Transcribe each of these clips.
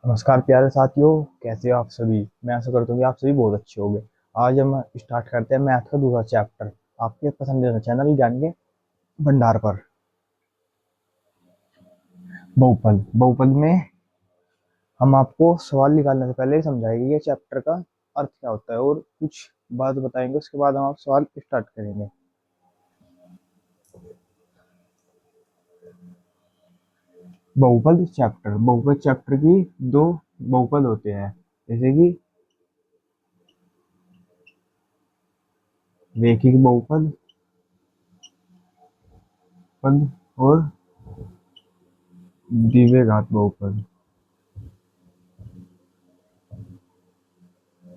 नमस्कार प्यारे साथियों, कैसे हो आप सभी। मैं आशा करता हूँ कि आप सभी बहुत अच्छे होंगे। आज हम स्टार्ट करते हैं मैथ का दूसरा चैप्टर, आपके पसंदीदा चैनल ज्ञान के भंडार पर। बहुपद बहुपद में हम आपको सवाल निकालने से पहले ही समझाएंगे ये चैप्टर का अर्थ क्या होता है और कुछ बात बताएंगे, उसके बाद हम आप सवाल स्टार्ट करेंगे। बहुपद चैप्टर की दो बहुपद होते हैं, जैसे कि रेखिक बहुपद पद और द्विघात बहुपद।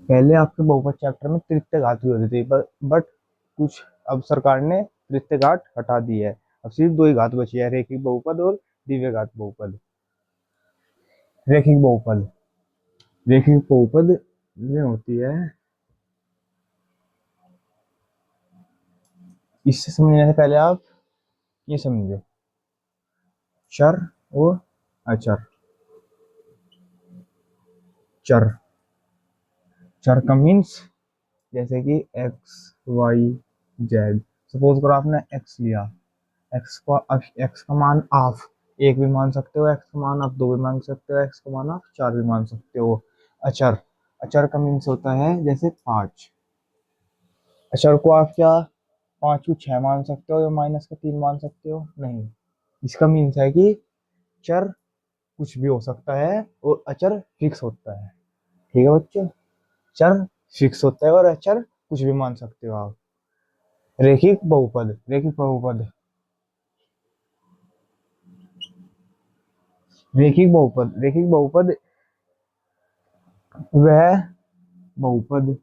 पहले आपके बहुपद चैप्टर में तृतीय घात हुई होती थी, बट कुछ अब सरकार ने तृतीय घात हटा दी है। अब सिर्फ दो ही घात बची है, रेखिक बहुपद और दिव्य घात बहुपद। रेखिक बहुपद रेखिक बहुपद में होती है, इससे समझने से पहले आप ये समझो, चर और अचर। चर चर का मीन्स जैसे कि एक्स वाई जेड। सपोज करो आपने एक्स लिया, एक्स का मान आप एक भी मान सकते हो, एक्स का मान आप दो भी मान सकते हो, एक्स का मान आप चार भी मान सकते हो। अचर अचर का मीन्स होता है जैसे पांच। अचर को आप क्या पांच को छह मान सकते हो या माइनस का तीन मान सकते हो? नहीं। इसका मीन्स है कि चर कुछ भी हो सकता है और अचर फिक्स होता है। ठीक है बच्चों, चर फिक्स होता है और अचर कुछ भी मान सकते हो आप। रेखिक बहुपद वह बहुपद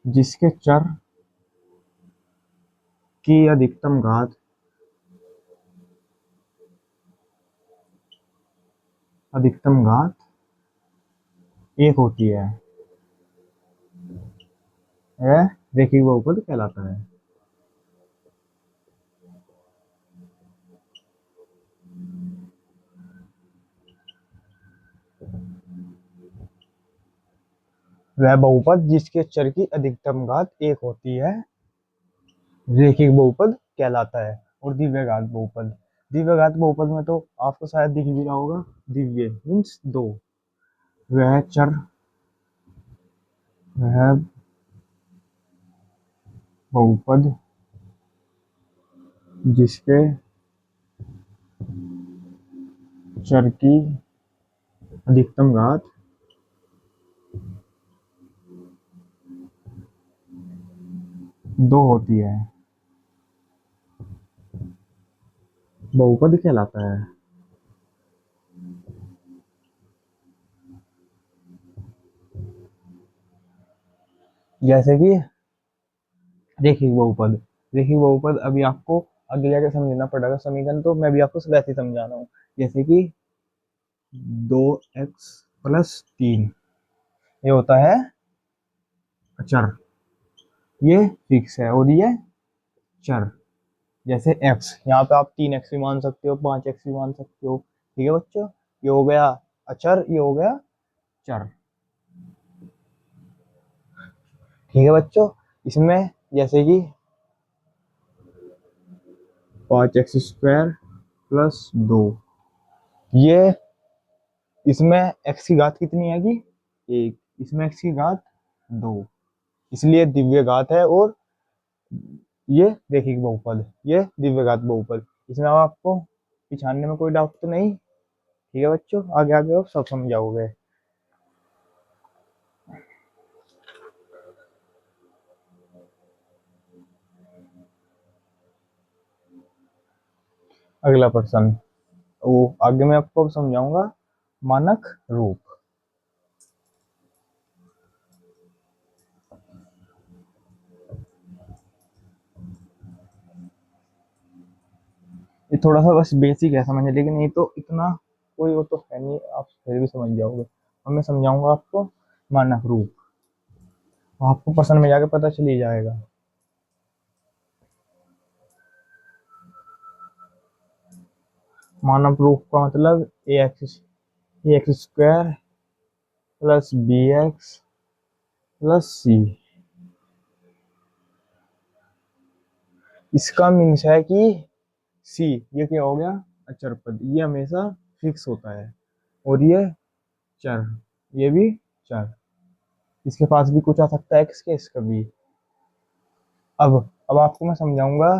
जिसके चर की अधिकतम घात एक होती है, यह रेखिक बहुपद कहलाता है। वह बहुपद जिसके चर की अधिकतम घात एक होती है रेखिक बहुपद कहलाता है। और दिव्य घात बहुपद में तो आपको शायद दिख भी रहा होगा, दिव्य मीन्स दो। वह चर वह बहुपद जिसके चर की अधिकतम घात दो होती है बहुपद कहलाता है। जैसे कि रेखिक बहुपद अभी आपको आगे जाके समझना पड़ेगा समीकरण, तो मैं भी आपको वैसे ही समझा रहा हूँ। जैसे कि 2x+3 ये होता है अचर, ये फिक्स है और ये चर। जैसे x, यहाँ पे आप 3x भी मान सकते हो, 5x भी मान सकते हो। ठीक है बच्चों, ये हो गया अचर, ये हो गया चर। ठीक है बच्चों, इसमें जैसे कि 5x² + 2, ये इसमें x की घात कितनी है कि एक, इसमें x की घात दो, इसलिए दिव्य घात है। और ये रेखिक बहुपद, ये दिव्य घात बहुपद। इसमें अब आपको पिछानने में कोई डाउट तो नहीं? ठीक है बच्चों, आगे आगे आप सब समझाओगे। अगला प्रश्न, वो आगे मैं आपको समझाऊंगा मानक रूप। ये थोड़ा सा बस बेसिक है समझने, लेकिन ये तो इतना कोई वो तो है नहीं, आप फिर भी समझ जाओगे। और मैं समझाऊंगा आपको मानक रूप। आपको पसंद में जाके पता चल ही जाएगा। मानव प्रूफ का मतलब A x square plus B x plus C. इसका मीन्स है कि सी ये क्या हो गया, अचर पद, ये हमेशा फिक्स होता है, और ये चर, ये भी चर। इसके पास भी कुछ आ सकता है एक्स के, इसका भी। अब आपको मैं समझाऊंगा।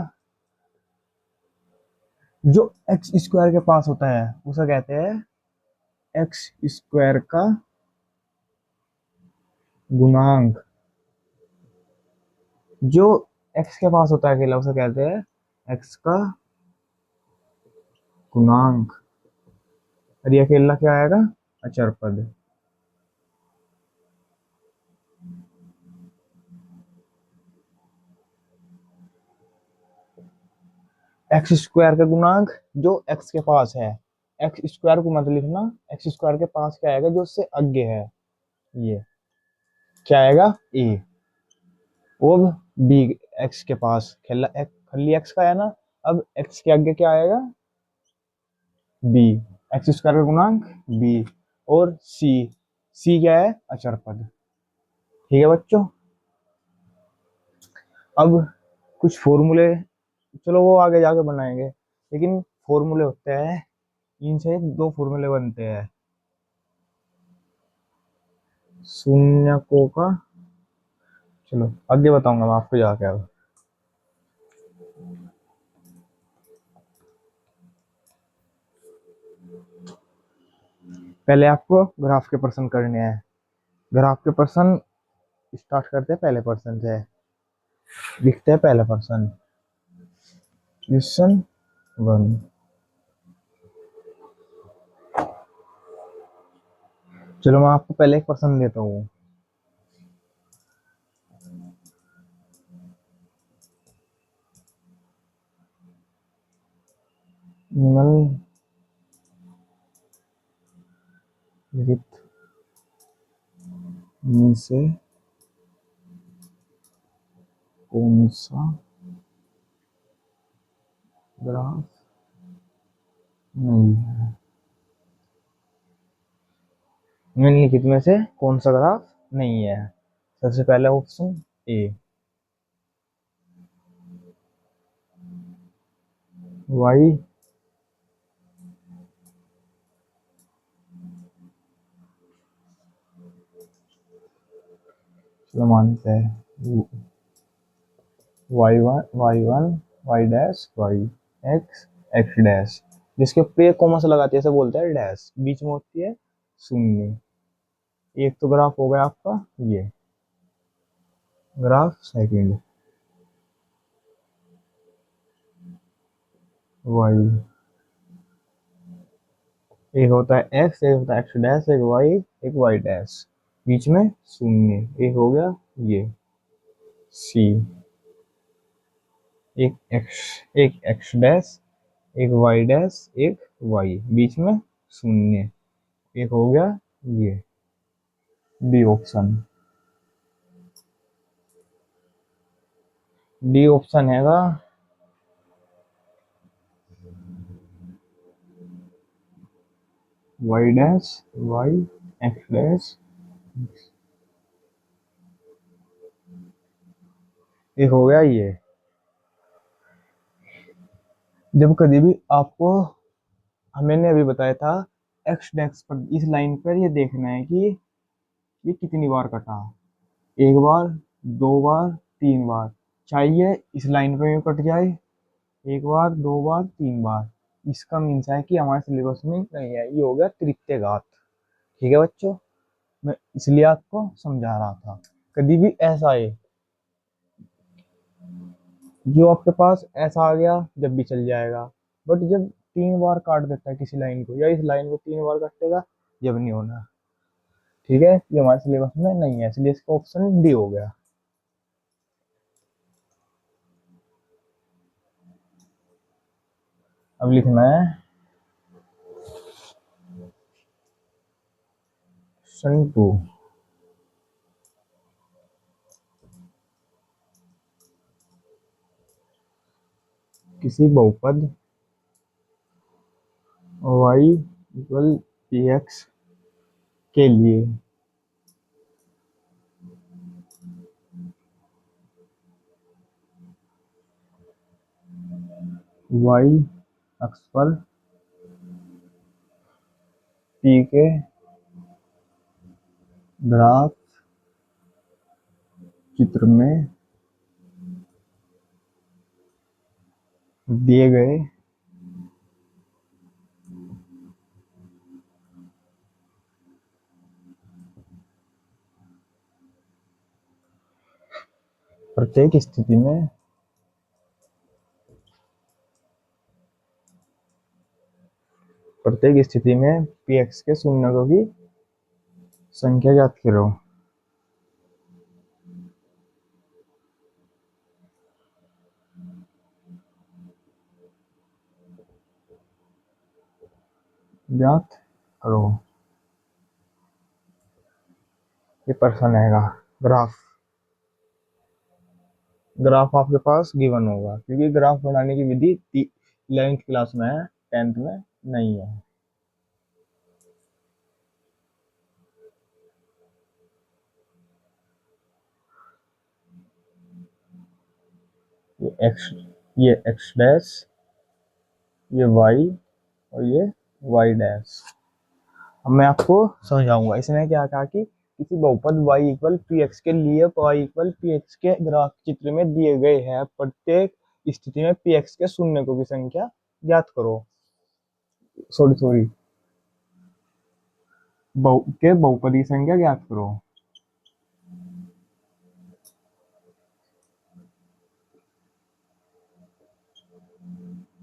जो एक्स स्क्वायर के पास होता है उसे कहते हैं एक्स स्क्वायर का गुणांक। जो एक्स के पास होता है अकेला उसे कहते हैं एक्स का गुणांक। और ये अकेला क्या आएगा, अचर पद। एक्स स्क्वायर का गुणांक जो एक्स के पास है। एक्स स्क्वायर को मत लिखना, एक्स स्क्वायर के पास क्या आएगा जो उससे आगे है, ये क्या आएगा, ए। अब बी एक्स के पास खाली एक्स का है ना, अब एक्स के आगे क्या आएगा, बी। एक्स स्क्वायर का गुणांक बी। और सी, सी क्या है, अचर पद। ठीक है बच्चों। अब कुछ फॉर्मूले, चलो वो आगे जाके बनाएंगे, लेकिन फॉर्मूले होते हैं, इनसे दो फॉर्मूले बनते हैं। शून्यकों का, चलो आगे बताऊंगा मैं आपको जाके। अब पहले आपको ग्राफ के प्रश्न करने हैं। ग्राफ के प्रश्न स्टार्ट करते हैं पहले प्रश्न से। लिखते हैं पहला प्रश्न, क्वेश्चन 1। चलो मैं आपको पहले एक प्रश्न देता हूँ। निम्नलिखित में से कौन सा ग्राफ नहीं है। निम्नलिखित में से कौन सा ग्राफ नहीं है। सबसे पहला ऑप्शन ए, वाई चलो मानते हैं y one y dash y x x dash, जिसके ऊपर एक कॉमा से लगाते हैं इसे बोलते हैं डैश, बीच में होती है शून्य। एक तो ग्राफ हो गया आपका ये। ग्राफ सेकंड, वाई, एक होता है एक्स, एक होता है एक्स डैश, एक वाई डैश, बीच में शून्य। एक हो गया ये सी, एक एक्स डैश, एक वाई डैश, एक वाई, बीच में शून्य। एक हो गया ये डी ऑप्शन। डी ऑप्शन हैगा y dash y x dash. एक हो गया ये। जब कभी भी आपको, मैंने अभी बताया था, एक्स डैश पर इस लाइन पर ये देखना है कि ये कितनी बार कटा। एक बार, दो बार, तीन बार, चाहिए इस लाइन पे भी कट जाए, एक बार, दो बार, तीन बार। इसका मीन्स है कि हमारे सिलेबस में नहीं है, ये हो गया तृतीय घात। ठीक है बच्चों, मैं इसलिए आपको समझा रहा था। कभी भी ऐसा है जो आपके पास ऐसा आ गया जब भी चल जाएगा, बट जब तीन बार काट देता है किसी लाइन को, या इस लाइन को तीन बार काटेगा, जब नहीं होना। ठीक है, ये हमारे सिलेबस में नहीं है, इसलिए इसका ऑप्शन डी हो गया। अब लिखना है क्वेश्चन 2। किसी बहुपद y इक्वल पी एक्स के लिए y अक्ष पर p के ग्राफ चित्र में दिए गए प्रत्येक स्थिति में पी एक्स के शून्यकों की संख्या ज्ञात करो। ज्ञात करो। ये प्रश्न रहेगा। ग्राफ ग्राफ आपके पास गिवन होगा, क्योंकि ग्राफ बनाने की विधि 11th क्लास में है, 10th में नहीं है। ये एक्स डैश, ये वाई और ये वाई डैश। अब मैं आपको समझाऊंगा। इसने क्या कहा कि किसी बहुपद y इक्वल पी एक्स के लिए y इक्वल पी एक्स के ग्राफ चित्र में दिए गए हैं प्रत्येक स्थिति में पी एक्स के शून्यकों की संख्या ज्ञात करो। सॉरी बहुपद की संख्या ज्ञात करो।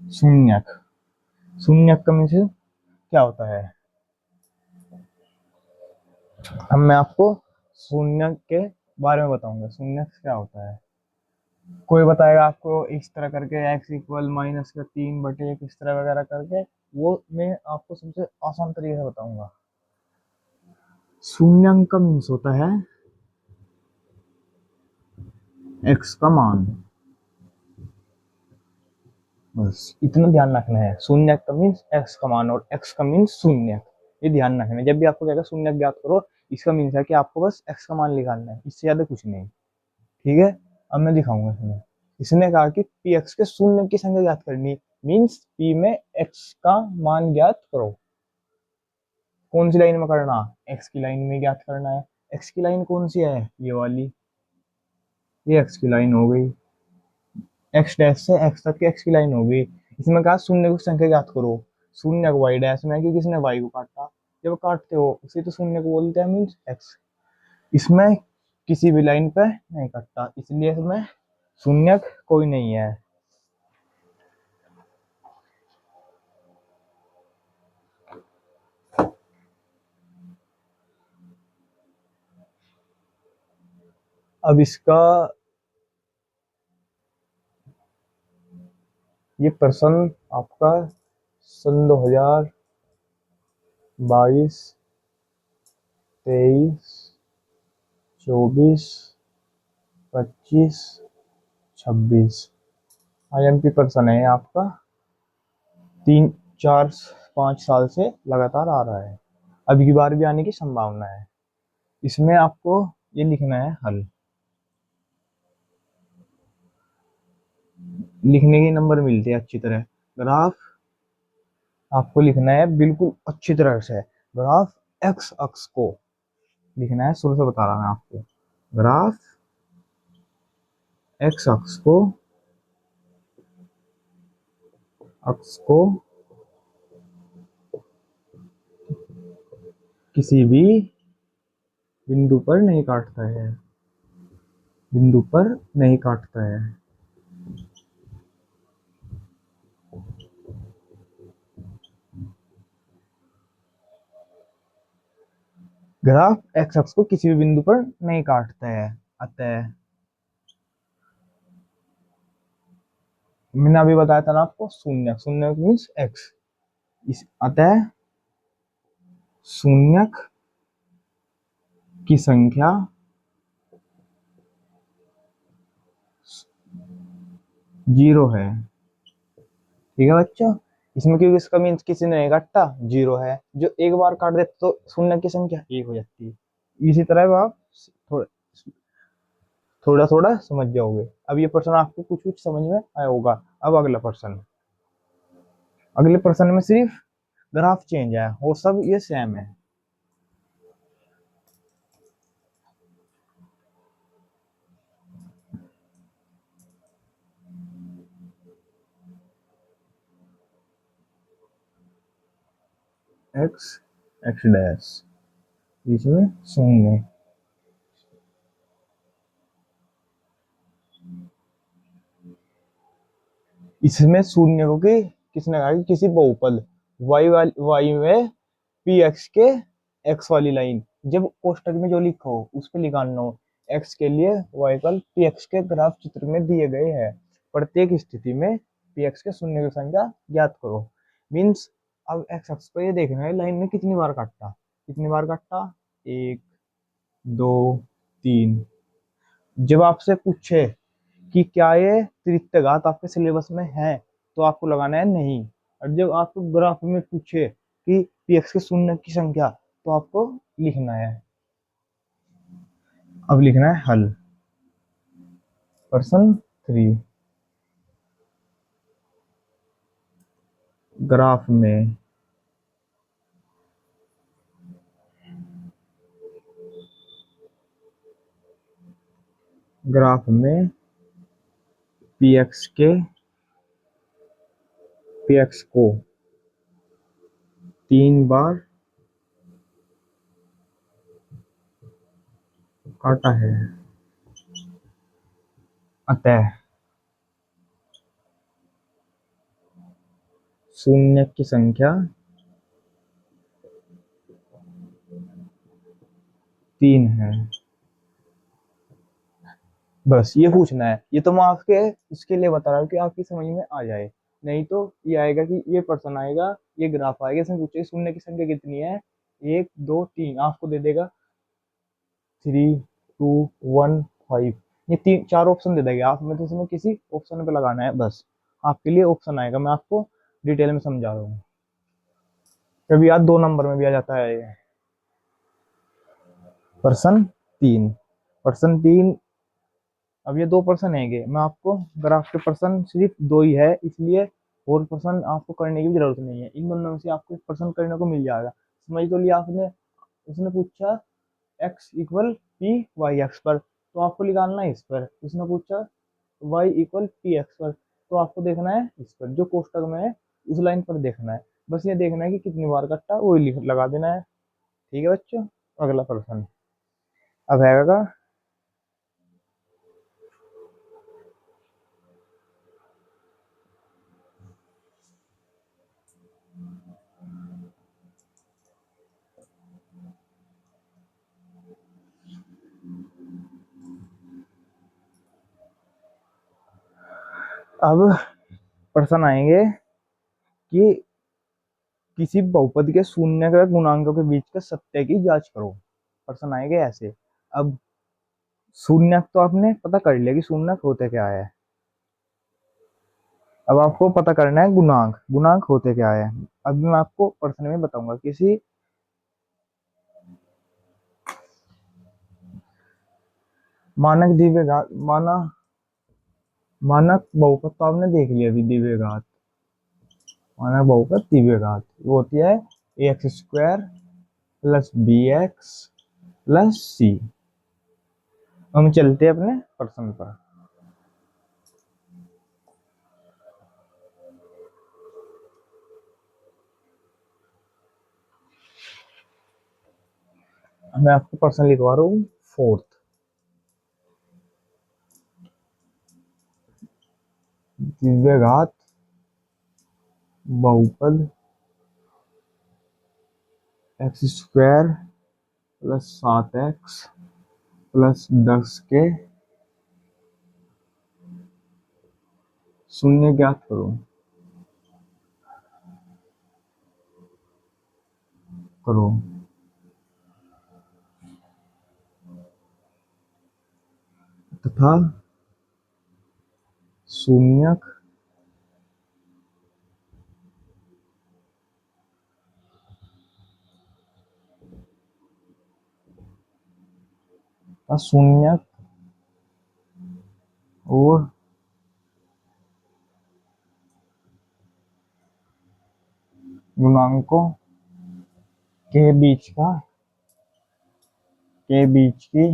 शून्यक शून्यक का मीन्स क्या होता है? अब मैं आपको शून्यक के बारे में बताऊंगा। शून्यक क्या होता है? कोई बताएगा आपको इस तरह करके x इक्वल -3/1 इस तरह वगैरह करके, वो मैं आपको सबसे आसान तरीके से बताऊंगा। शून्यंक का मीन्स होता है x का मान। बस इतना ध्यान रखना है। शून्यक का मीन्स x का मान और x का मीन्स शून्य। ये ध्यान रखना है। जब भी आपको कहेगा शून्यक ज्ञात करो, इसका मीन्स है कि आपको बस x का मान निकालना है, इससे ज्यादा कुछ नहीं। ठीक है, अब मैं दिखाऊंगा इसमें। इसने कहा कि पी एक्स के शून्य की संख्या ज्ञात करनी, मीन्स पी में एक्स का मान ज्ञात करो। कौन सी लाइन में करना? एक्स की लाइन में ज्ञात करना है। एक्स की लाइन कौन सी है? ये वाली। ये एक्स की लाइन हो गई। एक्स डैश से एक्स तक की एक्स की लाइन हो गई। इसमें कहा शून्य की संख्या ज्ञात करो। शून्य को वाई डैश में, क्योंकि इसने वाई को काटा। जब काटते हो उसे तो शून्य को बोलते हैं, मीन्स एक्स। इसमें किसी भी लाइन पे नहीं कटता, इसलिए इसमें शून्यक कोई नहीं है। अब इसका ये प्रश्न आपका सन 2022, 23, 24, 25, 26 IMP प्रश्न है आपका। 3, 4, 5 साल से लगातार आ रहा है। अब की बार भी आने की संभावना है। इसमें आपको ये लिखना है हल। लिखने के नंबर मिलते हैं अच्छी तरह। ग्राफ आपको लिखना है बिल्कुल अच्छी तरह से। ग्राफ एक्स अक्ष को लिखना है, शुरू से बता रहा मैं आपको। ग्राफ एक्स अक्ष को किसी भी बिंदु पर नहीं काटता है। बिंदु पर नहीं काटता है। ग्राफ एक्स अक्ष को किसी भी बिंदु पर नहीं काटता है। अतः मैंने अभी बताया था ना आपको, शून्य शून्य मीन्स एक्स। अतः शून्यक की संख्या जीरो है। ठीक है बच्चों। इसमें क्योंकि इसका मीन्स किसी ने नहीं काटा, जीरो है, जो एक बार काट देते तो शून्य की संख्या एक हो जाती है। इसी तरह आप थोड़ा थोड़ा थोड़ा समझ जाओगे। अब ये प्रश्न आपको कुछ कुछ समझ में आया होगा। अब अगला प्रश्न, अगले प्रश्न में सिर्फ ग्राफ चेंज है और सब ये सेम है। एक्स एक्स डैश, बीच में शून्य। इसमें शून्य को कि किसने कहा कि किसी बहुपद वाई में पी एक्स के एक्स वाली लाइन, जब कोष्टक में जो लिखा हो उस पर लिखाना हो, एक्स के लिए वाई कल पी एक्स के ग्राफ चित्र में दिए गए हैं, प्रत्येक स्थिति में पी एक्स के शून्य की संख्या ज्ञात करो। मीन्स अब एक्स एक्स पर ये देखना है लाइन में कितनी बार काटा, कितनी बार काटा, एक, दो, तीन। जब आपसे पूछे कि क्या ये तृतीय घात आपके सिलेबस में है, तो आपको लगाना है नहीं। और जब आपको ग्राफ में पूछे कि पी एक्स के शून्य की संख्या, तो आपको लिखना है। अब लिखना है हल। पर्सन 3, ग्राफ में ग्राफ में पी एक्स को 3 बार काटा है, अतः शून्य की संख्या 3 है। बस ये पूछना है। ये तो मैं आपके उसके लिए बता रहा हूँ कि आपकी समझ में आ जाए। नहीं तो ये आएगा कि ये पर्सन आएगा, ये ग्राफ आएगा, इसमें पूछेगा शून्य की संख्या कितनी है, एक, दो, तीन, आपको दे देगा 3, 2, 1, 5। ये तीन चार ऑप्शन दे देगा, आप में तो इसमें किसी ऑप्शन पे लगाना है बस। आपके लिए ऑप्शन आएगा, मैं आपको डिटेल में समझा रहा हूँ। कभी याद 2 नंबर में भी आ जाता है ये। Person 3, person 3। अब ये 2 पर्सन हैंगे, मैं आपको ग्राफ के पर्सन सिर्फ 2 ही है, इसलिए और पर्सन आपको करने की भी जरूरत नहीं है। इन दोनों में से आपको एक पर्सन करने को मिल जाएगा। समझ तो लिया आपने। उसने पूछा x equal p y x पर, तो आपको निकालना है इस पर। उसने पूछा वाई इक्वल पी एक्स पर, तो आपको देखना है इस पर, जो कोष्टक में है उस लाइन पर देखना है। बस ये देखना है कि कितनी बार कट्टा, वही लिख लगा देना है। ठीक है बच्चों। अगला पर्सन अब है। अब प्रश्न आएंगे कि किसी बहुपद के शून्य के गुणांकों के बीच के सत्य की जांच करो। प्रश्न आएंगे ऐसे। अब शून्य तो आपने पता कर लिया कि शून्य होते क्या है। अब आपको पता करना है गुणांक, गुणांक होते क्या है। अब मैं आपको प्रश्न में बताऊंगा। किसी मानक द्विघात मानक बहुपद तो आपने देख लिया अभी, द्विघात। मानक बहुपद द्विघात वो होती है ax² plus bx plus c। हम चलते हैं अपने प्रश्न पर। मैं आपको प्रश्न लिखवा रहा हूँ 4th। द्विघात बहुपद x² प्लस 7x प्लस 10 के शून्य ज्ञात करो। करो तथा शून्यक का शून्य और गुणांकों के बीच की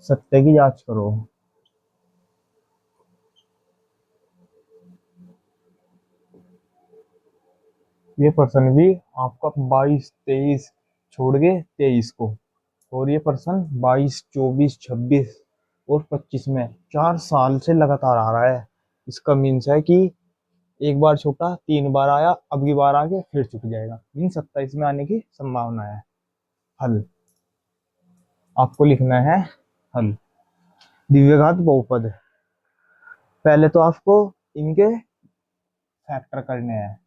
सत्य की जांच करो। ये पर्सन भी आपका 22 23 छोड़ के 23 को, और ये पर्सन 22 24 26 और 25 में 4 साल से लगातार आ रहा है। इसका मीन्स है कि एक बार छूटा, 3 बार आया, अब की बार आके फिर छूट जाएगा, मीन 27 में आने की संभावना है। हल आपको लिखना है हल। दिव्यघात बहुपद, पहले तो आपको इनके फैक्टर करने हैं।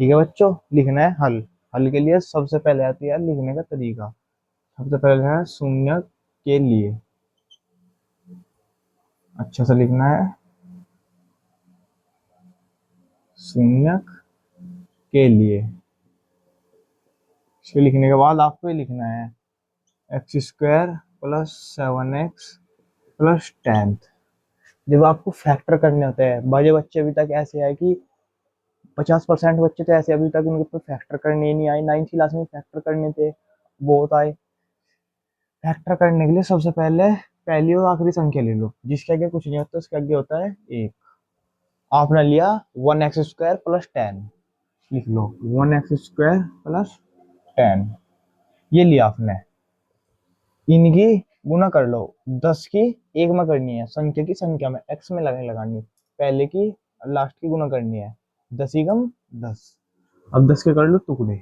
ठीक है बच्चों, लिखना है हल। हल के लिए सबसे पहले आती है लिखने का तरीका। सबसे पहले है शून्य के लिए, अच्छा सा लिखना है शून्य के लिए। इसके लिखने के बाद आपको ये लिखना है x² + 7x + 10। जब आपको फैक्टर करने होते हैं, बड़े बच्चे अभी तक ऐसे है कि 50% बच्चे तो ऐसे अभी तक उनके ऊपर फैक्टर करने ही नहीं आए। 9th क्लास में फैक्टर करने थे, बहुत आए। फैक्टर करने के लिए सबसे पहले पहली और आखिरी संख्या ले लो, जिसके आगे कुछ नहीं होता, उसके आगे होता है 1। आपने लिया 1x² + 10, लिख लो 1x² + 10, ये लिया आपने। इनकी गुना कर लो, 10 की 1 में करनी है, संख्या की संख्या में x में लगानी, पहले की लास्ट की गुना करनी है। 10 × 10, अब 10 के कर लो टुकड़े,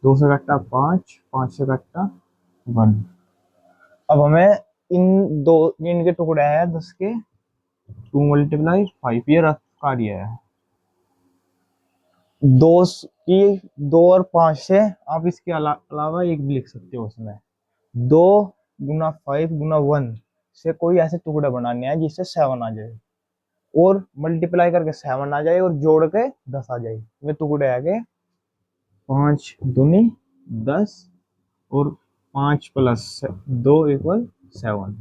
2 से कट्टा 5, 5 से कट्टा 1। अब हमें इन दो इनके टुकड़े हैं 10 के, 2 × 5, ये रफ कार्य है। दो की 2 और 5 से आप इसके अलावा एक भी लिख सकते हो उसमें। 2 × 5 × 1 से कोई ऐसे टुकड़े बनाने हैं जिससे 7 आ जाए, और मल्टीप्लाई करके 7 आ जाए, और जोड़ के 10 आ जाए। वे टुकड़े आगे 5 दूनी 10 और 5 + 2 = 7।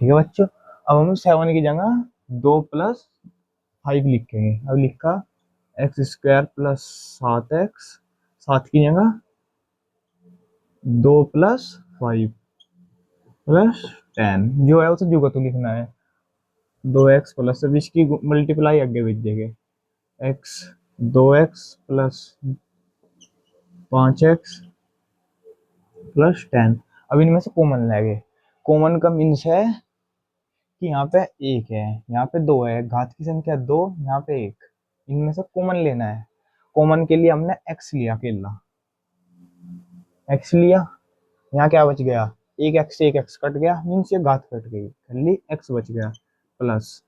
ठीक है बच्चों, अब हम 7 की जगह 2 + 5 लिखेंगे। अब लिखा x² + 7x, 7 की जगह 2 + 5 + 10, जो है उसे जुगतु लिखना है। 2x प्लस, अब इसकी मल्टीप्लाई आगे भेज देंगे, x 2x + 5x + 10। अब इनमें से कॉमन लेंगे। कॉमन का मीन्स है कि यहाँ पे 1 है, यहाँ पे 2 है, घात की संख्या 2, यहाँ पे 1, इनमें से कॉमन लेना है। कॉमन के लिए हमने x लिया, अकेला x लिया। यहाँ क्या बच गया, एक x कट गया, मीन्स ये घात कट गई, खाली x बच गया प्लस।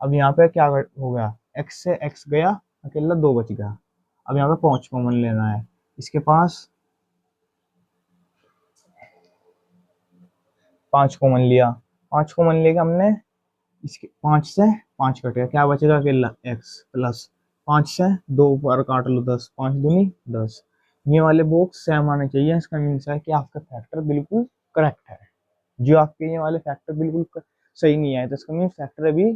अब यहाँ पे क्या हो गया, x से x गया, अकेला 2 बच गया। अब यहाँ पे 5 कॉमन लेना है, इसके पास 5 कॉमन लिया। 5 कॉमन लेके हमने इसके 5 से 5 कट गया, क्या बचेगा, अकेला x प्लस 5 से 2 ऊपर काट लो, 10, 5 दूनी 10। ये वाले बॉक्स सेम आने चाहिए, इसका मीन्स है कि आपका फैक्टर बिल्कुल करेक्ट है। जो आपके ये वाले फैक्टर बिल्कुल सही नहीं आए तो इसका मीन्स फैक्टर भी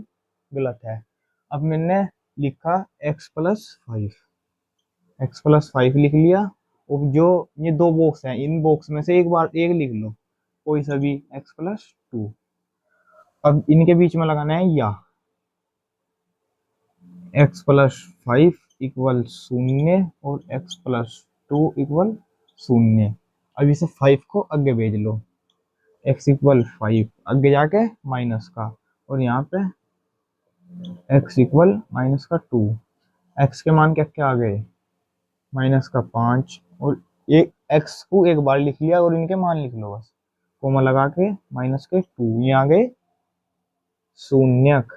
गलत है। अब मैंने लिखा x + 5 लिख लिया। और जो ये 2 बॉक्स हैं, इन बॉक्स में से एक बार एक लिख लो, कोई सा भी x + 2। अब इनके बीच में लगाना है या x + 5 = 0 और x + 2 = 0। अब इसे 5 को आगे भेज लो, x = 5 आगे जाके माइनस का, और यहाँ पे x = -2। x के मान क्या क्या आ गए, -5, और एक x को एक बार लिख लिया और इनके मान लिख लो बस, कोमा लगा के -2, ये आ गए शून्यक।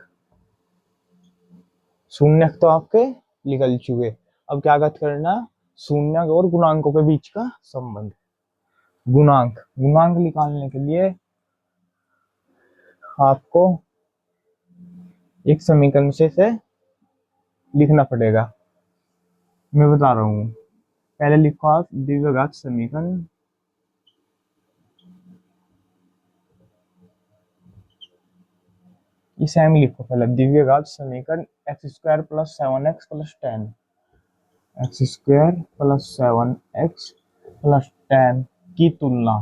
शून्यक तो आपके निकल चुके। अब क्या बात करना, शून्यक और गुणांकों के बीच का संबंध। गुणांक निकालने के लिए आपको एक समीकरण से लिखना पड़ेगा। मैं बता रहा हूँ, पहले लिखो आप द्विघात समीकरण ये सेम लिखो पहले, द्विघात समीकरण x square plus 7x plus 10, x square plus 7x plus 10 की तुलना,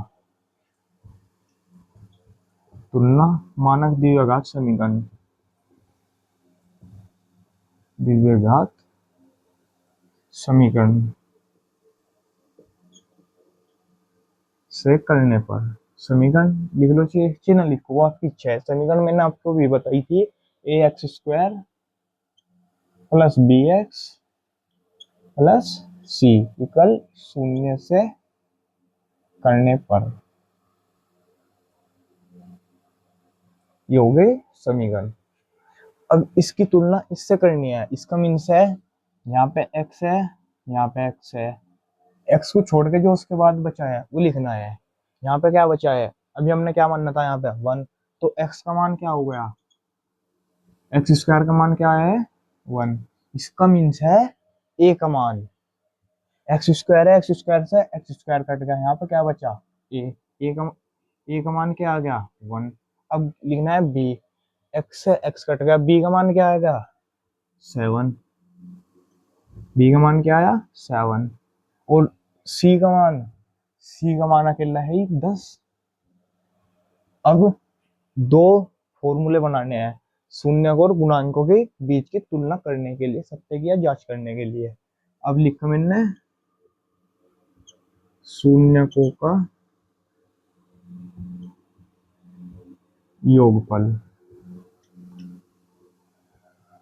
तुलना मानक द्विघात समीकरण, द्विघात समीकरण से करने पर, समीकरण लिख लो, चाहिए चिन्ह लिखो, वो आपकी इच्छा है। समीकरण मैंने आपको भी बताई थी, A x square plus B x plus C equal शून्य से करने पर, ये हो गए समीकरण। अब इसकी तुलना इससे करनी है, इसका मीन्स है यहाँ पे x है, यहाँ पे x है, x को छोड़ के जो उसके बाद बचा है वो लिखना है। यहाँ पे क्या बचा है, अभी हमने क्या मानना था, यहाँ पे 1, तो x का मान क्या हो गया, एक्स स्क्वायर का मान क्या है 1, इसका मीन्स है a का मान, एक्स स्क्वायर है, एक्स स्क्वायर से एक्स स्क्वायर कट गया, यहाँ पे क्या बचा a का मान क्या आ गया 1। अब लिखना है b, x से x कट गया, b का मान क्या आएगा 7, b का मान क्या आया 7, और c का मान, c का मान अकेला है ही 10। अब दो फॉर्मूले बनाने हैं शून्य और गुणांकों के बीच की तुलना करने के लिए, सत्य की या जांच करने के लिए। अब लिखा मैंने शून्यकों का योगफल,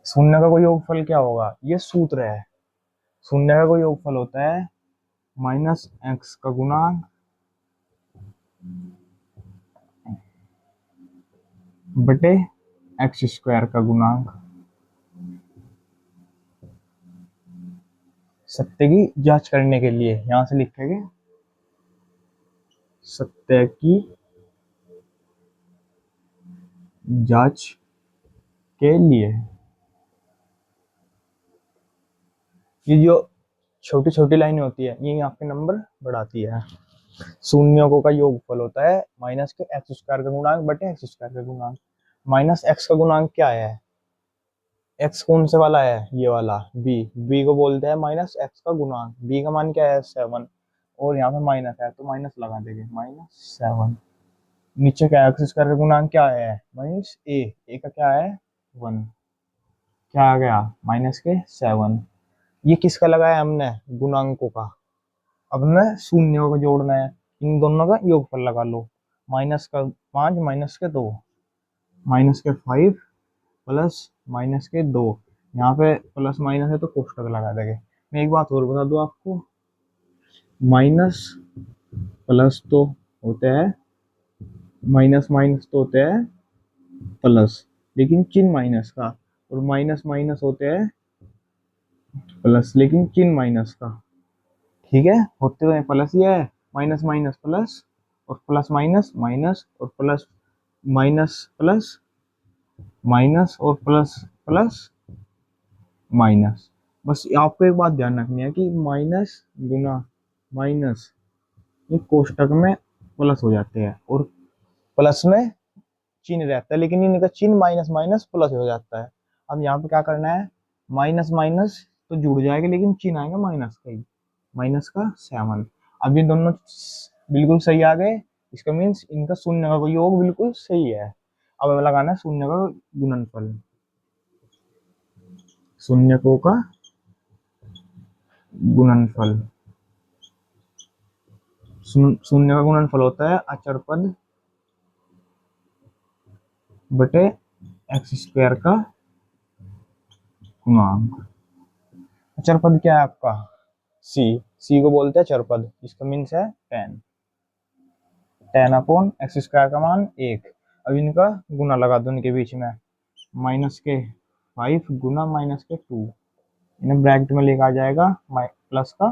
शून्य का कोई योगफल क्या होगा, ये सूत्र है, शून्य का कोई योगफल होता है माइनस एक्स का गुणांक बटे एक्स स्क्वायर का गुणांक। सत्य की जांच करने के लिए यहां से लिखेंगे सत्य की जांच के लिए। ये जो छोटी छोटी लाइनें होती है ये आपके नंबर बढ़ाती है। शून्यों का योगफल होता है माइनस के एक्स स्क्वायर का गुणांक बटे एक्स स्क्वायर का गुणांक। माइनस एक्स का गुणांक क्या है, एक्स कौन से वाला है, ये वाला बी को बोलते हैं माइनस एक्स का गुणांक, बी का मान क्या है 7, और यहाँ पे माइनस है तो माइनस लगा देंगे -7। नीचे क्या है, एक्स स्क्वायर का गुणांक क्या है माइनस ए का क्या है 1, क्या आ गया -7। ये किसका लगाया हमने, गुणांकों का। अब हमें शून्यों को जोड़ना है, इन दोनों का योगफल लगा लो, माइनस का 5 माइनस के 2 माइनस के 5 प्लस माइनस के 2, यहाँ पे प्लस माइनस है तो कोष्टक लगा देंगे। मैं एक बात और बता दूं आपको, माइनस प्लस तो होते हैं, माइनस माइनस तो होते हैं प्लस, लेकिन चिन्ह माइनस का, और माइनस माइनस होते हैं प्लस लेकिन चिन्ह माइनस का। ठीक है, होते हुए प्लस ही है, माइनस माइनस प्लस, और प्लस माइनस माइनस, और प्लस माइनस प्लस माइनस, और प्लस प्लस माइनस। बस आपको एक बात ध्यान रखनी है कि माइनस गुना माइनस ये कोष्टक में प्लस हो जाते हैं, और प्लस में चिन्ह रहता है, लेकिन इनका चिन्ह माइनस माइनस प्लस हो जाता है। अब यहाँ पे क्या करना है, माइनस माइनस तो जुड़ जाएगा लेकिन चिन्ह आएगा माइनस का ही, -7। अब ये दोनों बिल्कुल सही आ गए, इसका मीन्स इनका शून्य का योग बिल्कुल सही है। अब हमें लगाना है शून्य का गुणनफल, शून्यकों का गुणनफल। शून्य का गुणनफल होता है अचर पद बटे एक्स स्क्वायर का गुणांक। अचर पद क्या है आपका, सी को बोलते हैं चर पद, इसका मीन्स है 10 अपॉन एक्स स्क्वायर का मान 1। अब इनका गुना लगा दो इनके बीच में, माइनस के 5 गुना माइनस के 2, इन्हें ब्रैकेट में लेकर आ जाएगा प्लस का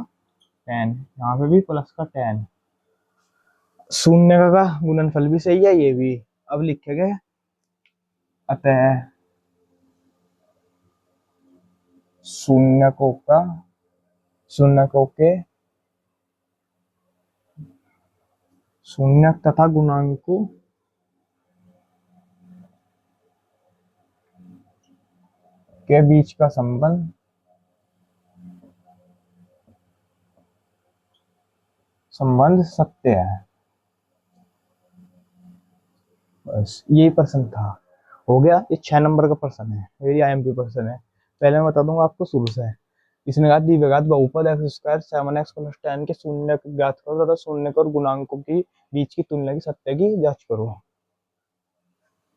10, यहाँ पे भी प्लस का 10। शून्य का गुणनफल भी सही है ये भी। अब लिखेंगे अतः शून्यकों का, शून्यकों के शून्य तथा गुणांकों के बीच का संबंध सत्य है। बस यही प्रश्न था, हो गया। ये 6 नंबर का प्रश्न है, मेरी IMP प्रश्न है। पहले मैं बता दूंगा आपको शुरू से। इसने कहा द्विघात बहुपद एक्स स्क्वायर 7x प्लस 10 के शून्य ज्ञात करो तथा शून्य और गुणांकों की बीच की तुलना की सत्य की जांच करो।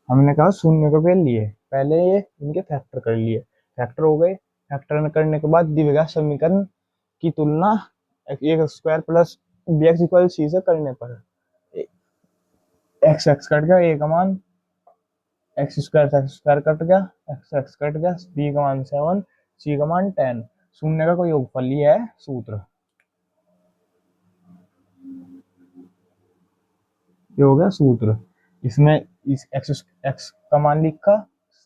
हमने कहा शून्य को पहले लिए, पहले ये इनके फैक्टर कर लिए, फैक्टर हो गए। फैक्टर करने के बाद द्विघात समीकरण की तुलना x square plus B x equal c से करने पर एक्स एक्स कट गया, ए का मान एक्स स्क्वायर कट गया, एक्स एक्स कट गया, बी का मान 7, सी का मान 10, शून्य का कोई योगफल ही है सूत्र। ये हो गया सूत्र। इसमें इस एक्स एक्स का मान लिखा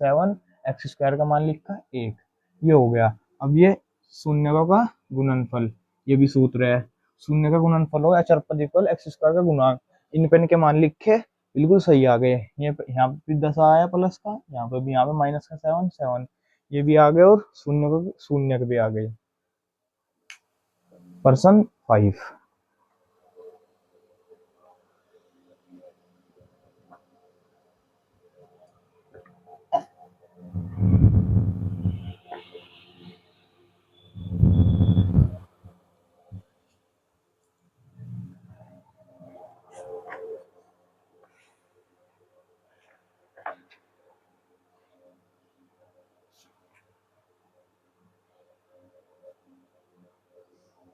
7, एक्स स्क्वायर का मान लिखा 1, ये हो गया। अब ये शून्य का गुणनफल, ये भी सूत्र है। शून्य का गुणनफल होगा अचर पद इक्वल एक्स स्क्वायर का गुणांक। इन पे इनके मान लिखे, बिल्कुल सही आ गए। ये यहाँ पे भी 10 आया प्लस का, यहाँ पे भी, यहाँ पे माइनस का 7 7, ये भी आ गए और शून्य के भी आ गए। पर्सन 5।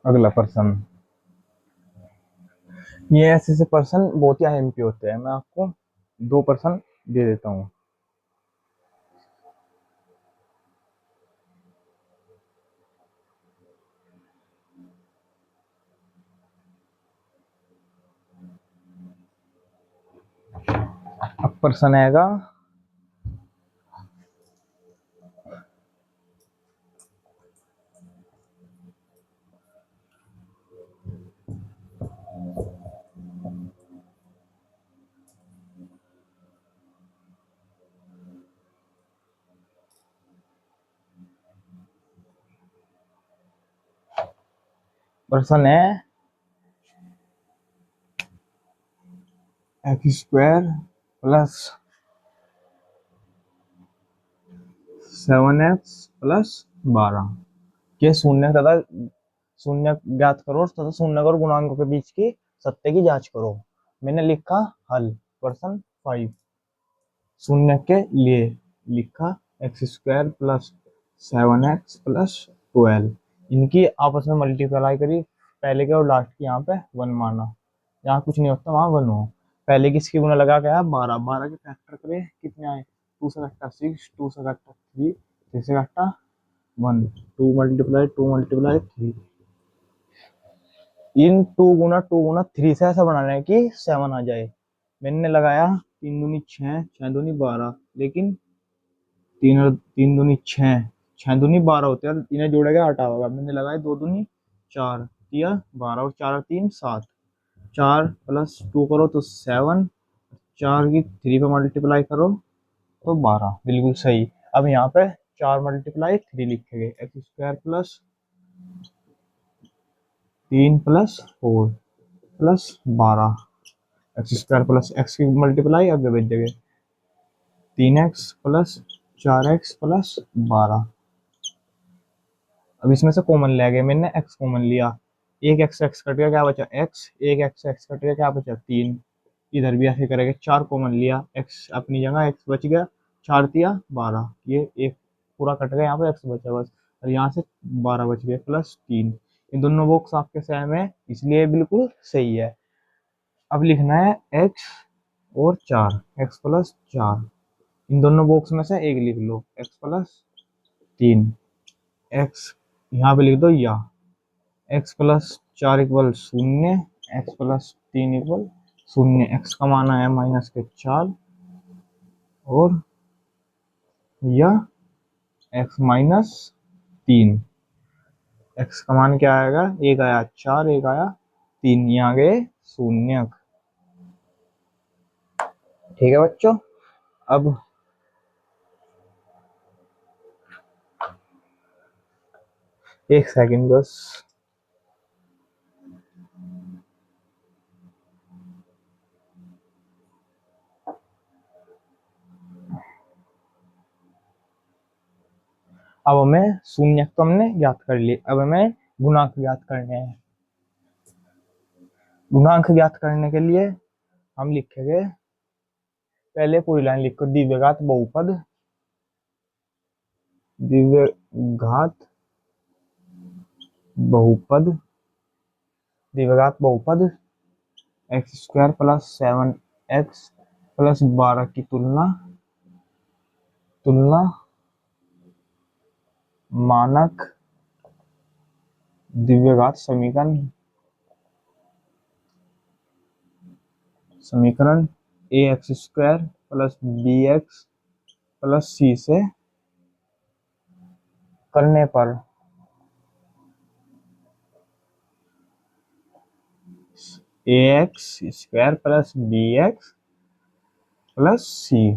अगला पर्सन, ये ऐसे ऐसे पर्सन बहुत ही IMP होते हैं। मैं आपको 2 पर्सन दे देता हूँ। अब पर्सन आएगा पर्सन है x square plus 7x plus 12 के शून्य तथा शून्य ज्ञात करो तथा शून्य और गुणांकों के बीच की सत्य की जांच करो। मैंने लिखा हल पर्सन 5। शून्य के लिए लिखा x square plus 7x plus 12, इनकी आपस में मल्टीप्लाई करी, पहले के और लास्ट की यहाँ पे 1 माना, जहाँ कुछ नहीं होता वहाँ 1 हो। पहले किसकी गुना लगा के आया 12, 12 के फैक्टर करे कितने आए, 2 से घटा 6, 2 से घटा 3, 3 से घटा 1, 2 मल्टीप्लाई 3। इन 2 गुना 3 से ऐसा बनाना है कि 7 आ जाए। मैंने लगाया 3 दूनी 6, 6 दूनी 12, लेकिन 3 दूनी 6, 6 दूनी 12 होते हैं, इन्हें जोड़ेगा 8 होगा। मैंने लगाया 2 दूनी 4, दिया 12 और 4 और 3 7, 4 प्लस 2 करो तो 7, 4 की 3 पे मल्टीप्लाई करो तो 12, बिल्कुल सही। अब यहाँ पे 4 मल्टीप्लाई 3 लिखेंगे, x square plus 3 plus 4 plus 12, x square plus x की मल्टीप्लाई आगे भेज देंगे, 3x प्लस 4x प्लस 12। अब इसमें से कॉमन ले गए, मैंने x कॉमन लिया, एक एक्स एक्स कट गया, क्या बचा x, एक एक्स एक्स कट गया, क्या बचा 3। इधर भी ऐसे करेंगे, 4 कॉमन लिया, x अपनी जगह x बच गया, 4 तिया 12, ये एक पूरा कट गया, यहाँ पे x बचा बस, और यहाँ से 12 बच गए प्लस 3। इन दोनों बॉक्स आपके सेम है, इसलिए बिल्कुल सही है। अब लिखना है x और 4, x प्लस 4, इन दोनों बॉक्स में से एक लिख लो, x प्लस 3, x यहाँ पे लिख दो, या x plus 4 equal 0, x plus 3 equal 0, x का मान आया -4, और या x -3, x का मान क्या आएगा, एक आया 4, एक आया 3, यहाँ गए 0। ठीक है बच्चों। अब एक सेकंड बस। अब हमें शून्य तो हमने ज्ञात कर लिए, अब हमें गुणांक ज्ञात करने हैं। गुणांक ज्ञात करने के लिए हम लिखेंगे, पहले पूरी लाइन लिखो, द्विघात बहुपद, द्विघात बहुपद, द्विघात बहुपद x square plus 7x plus 12 की तुलना तुलना मानक द्विघात समीकरण समीकरण A x square plus B x plus C से करने पर A x square plus B x plus C,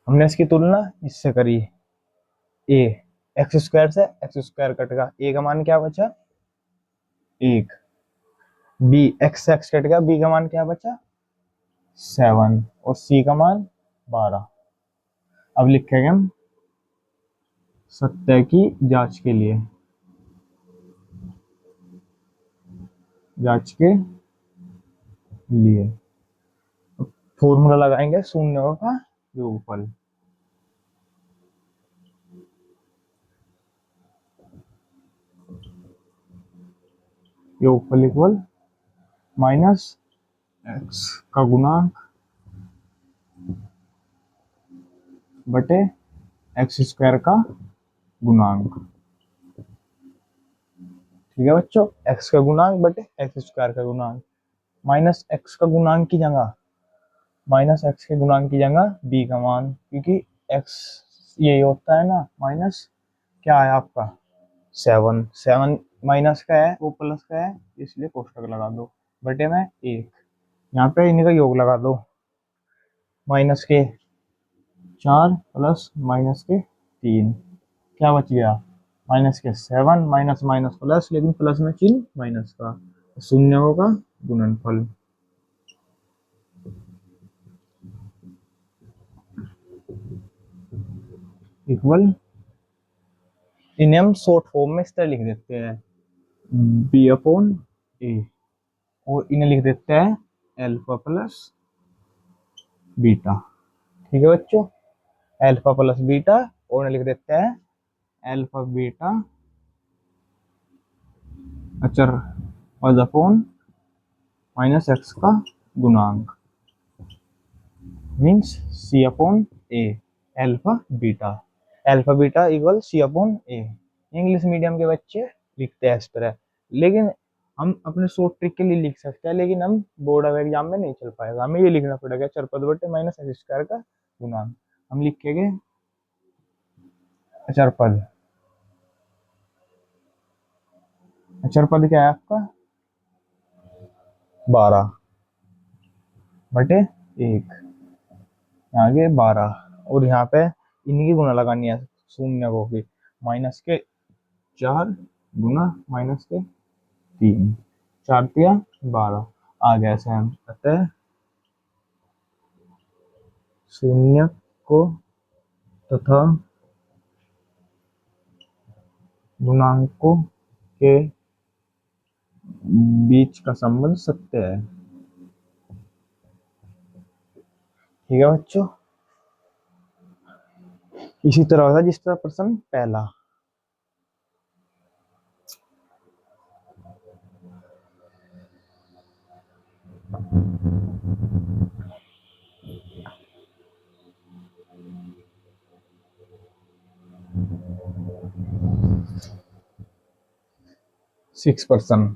हमने इसकी तुलना इससे करी, ए एक्स स्क्वायर से एक्स स्क्वायर कटेगा, ए का मान क्या बचा 1, बी एक्स एक्स कट गया, बी का मान क्या बचा 7 और सी का मान 12। अब लिखेंगे हम सत्य की जांच के लिए, जांच के लिए फॉर्मूला लगाएंगे शून्यों का योगफल, योगफल इक्वल माइनस एक्स का गुणांक बटे एक्स स्क्वायर का गुणांक। ठीक है बच्चों, एक्स का गुणांक बटे एक्स स्क्वायर का गुणांक, माइनस एक्स का गुणांक की जगह, माइनस एक्स के गुणांक की जगह बी का मान, क्योंकि एक्स यही होता है ना, माइनस क्या है आपका 7, 7 माइनस का है वो प्लस का है, इसलिए कोष्टक लगा दो बटे में 1, यहाँ पे इन्हीं का योग लगा दो, माइनस के 4 प्लस माइनस के 3, क्या बच गया माइनस के 7, माइनस माइनस प्लस, लेकिन प्लस में चिन्ह माइनस का, शून्यों का गुणनफल इक्वल, इन्हें हम शॉर्ट फॉर्म में इस तरह लिख देते हैं बी अपॉन ए, और इन्हें लिख देते हैं एल्फा प्लस बीटा। ठीक है बच्चों, एल्फा प्लस बीटा, और इन्हें लिख देते हैं एल्फा बीटा अचर और अपॉन माइनस एक्स का गुणांक, means C upon A, alpha beta equal C upon A. English medium के बच्चे लिखते हैं इस तरह, लेकिन हम अपने शॉर्ट ट्रिक के लिए लिख सकते हैं, लेकिन हम बोर्ड ऑफ एग्जाम में नहीं चल पाएगा, हमें ये लिखना पड़ेगा चरपद बटे माइनस एक्स स्क्वायर का गुणांक। हम लिखेंगे चरपद, चरपद क्या है आपका 12 बटे 1, आगे 12, और यहाँ पे इन्हीं की गुना लगानी है शून्य को भी, माइनस के 4 गुना माइनस के 3, 4 तिया 12 आ गया सेम। अतः शून्य को तथा गुणांकों के बीच का संबंध सत्य है। ठीक है बच्चों, इसी तरह होता है जिस तरह प्रश्न पहला। सिक्स पर्सन,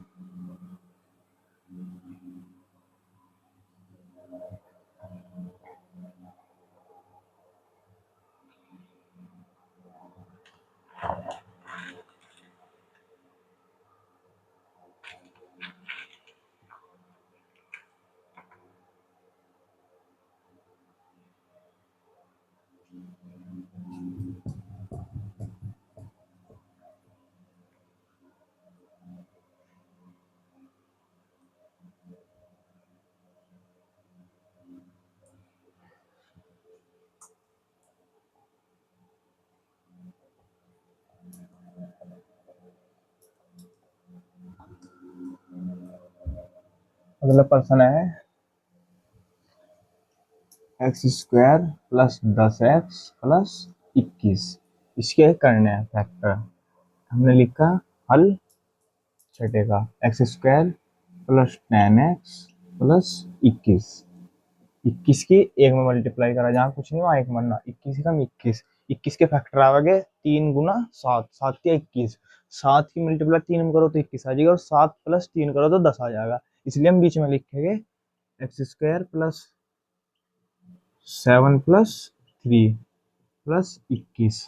मतलब पर्सन है x square plus 10x plus 21, इसके करने हैं फैक्टर। हमने लिखा हल छठे का x square plus 10x plus 21, 21 की एक में मल्टीप्लाई करा, जहाँ कुछ नहीं वहाँ एक मरना, 21 कम 21, 21 के फैक्टर आवेंगे 3 गुना 7, 7 के 21, 7 की मल्टीप्लाई 3 में करो तो 21 आ जाएगा, और 7 प्लस 3 करो तो 10 आ जाएगा। इसलिए हम बीच में लिखेंगे x square plus 7 plus 3 plus 21,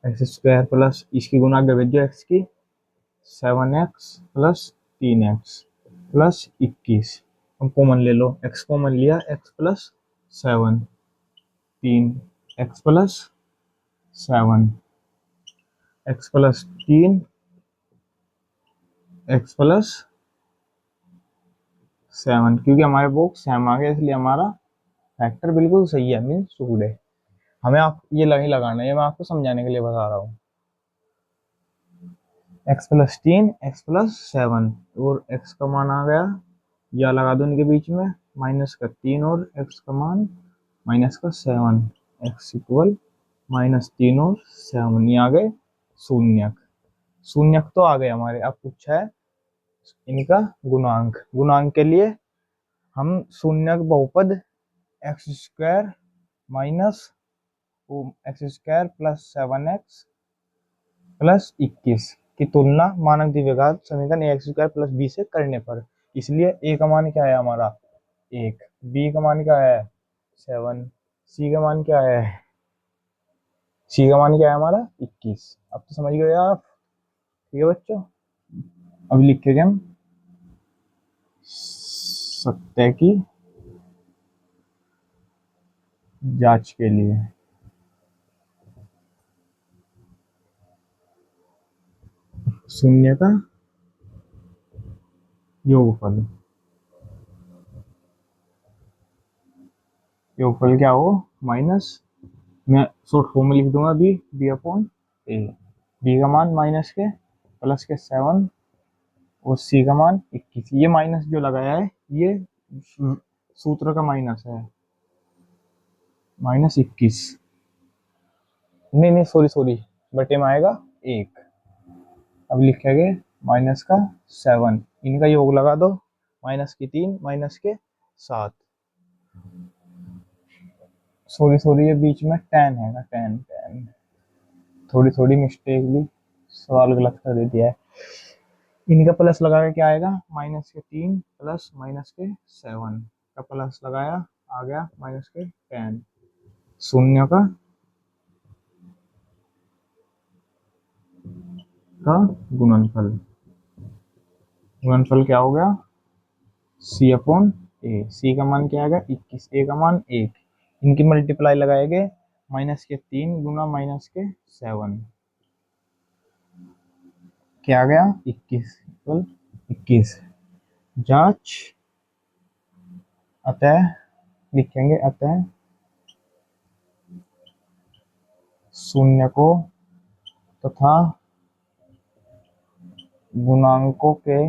x square plus इसकी गुना आगे भेज दो एक्स की, 7x प्लस 3x प्लस 21, हम कॉमन ले लो, x कॉमन लिया, x plus 7, 3 x plus 7, x plus 3 x plus 7, क्योंकि हमारे बॉक्स सेम आ गया इसलिए हमारा फैक्टर बिल्कुल सही है, मीन सूड है। हमें आप ये नहीं लगाना है, ये मैं आपको समझाने के लिए बता रहा हूँ। x प्लस 3 x प्लस 7 और x का मान आ गया, या लगा दो इनके बीच में माइनस का 3 और x का मान माइनस का 7, x इक्वल माइनस 3 और 7, ये आ गए शून्यक। शून्यक तो आ गए हमारे। अब पूछा है इनका गुणांक। गुणांक के लिए हम शून्यक बहुपद x square minus x square plus 7x plus 21 की तुलना मानक द्विघात समीकरण A x square plus B से करने पर, इसलिए ए का मान क्या है हमारा 1, बी का मान क्या है 7, सी का मान क्या है, सी का मान क्या है हमारा 21। अब तो समझ गए आप, ठीक है बच्चों। अब लिखेंगे हम सत्य की जांच के लिए शून्य का योगफल, योगफल क्या हो माइनस, मैं शॉर्ट फॉर्म में लिख दूंगा बी अपॉन ए, बी का मान माइनस के प्लस के 7 और सी का मान 21, ये माइनस जो लगाया है ये सूत्र का माइनस है, माइनस 21, नहीं नहीं सॉरी सॉरी, बटे में आएगा 1। अब लिखेंगे माइनस का 7, इनका योग लगा दो, माइनस की 3 माइनस के 7, सॉरी सॉरी ये बीच में 10 है ना, 10 थोड़ी थोड़ी मिस्टेक भी, सवाल गलत कर दे दिया है। इनका प्लस लगा के क्या आएगा माइनस के 3 प्लस माइनस के 7 का प्लस लगाया, आ गया माइनस के 10, शून्य का गुणनफल, गुणनफल क्या हो गया सी अपॉन ए, सी का मान क्या आएगा 21, ए का मान 1, इनकी मल्टीप्लाई लगाएंगे, माइनस के 3 गुना माइनस के 7, क्या आ गया 21 इक्वल 21। जांच अतः लिखेंगे, अतः शून्य को तथा गुणांकों के